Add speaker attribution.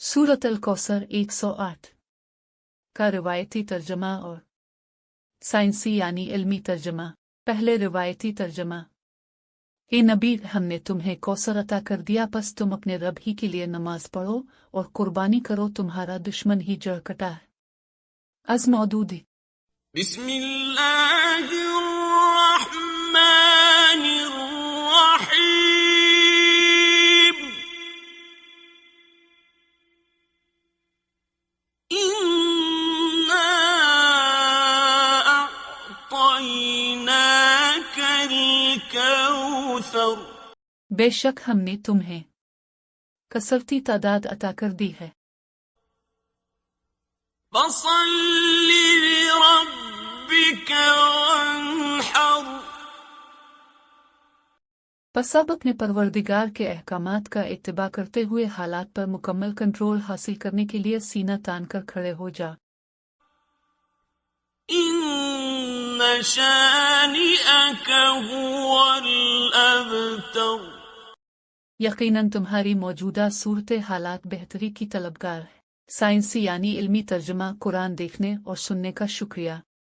Speaker 1: सूरत अल-कौसर 108 का रिवायती तर्जमा और साइंसी यानी इल्मी तर्जमा। पहले रिवायती तर्जमा। ए नबी, हमने तुम्हें कौसर अता कर दिया, बस तुम अपने रब ही के लिए नमाज पढ़ो और कुर्बानी करो, तुम्हारा दुश्मन ही जड़ कटा है। अज़ मौदूदी।
Speaker 2: बिस्मिल्लाहिर्रहमानिर्रहीम। इन्ना अअतैनाकल कौसर।
Speaker 1: बेशक हमने तुम्हें कसरती तादाद अता कर दी है।
Speaker 2: फसल्लि लिरब्बिक वन्हर।
Speaker 1: बस अब अपने परवरदिगार के अहकामात का इत्तिबा करते हुए हालात पर मुकम्मल कंट्रोल हासिल करने के लिए सीना तान कर खड़े हो जा।
Speaker 2: इन्न शानिअक हुवल अबतर।
Speaker 1: यकीनन तुम्हारी मौजूदा सूरत हालात बेहतरी की तलबगार है। साइंसी यानी इल्मी तर्जमा। कुरान देखने और सुनने का शुक्रिया।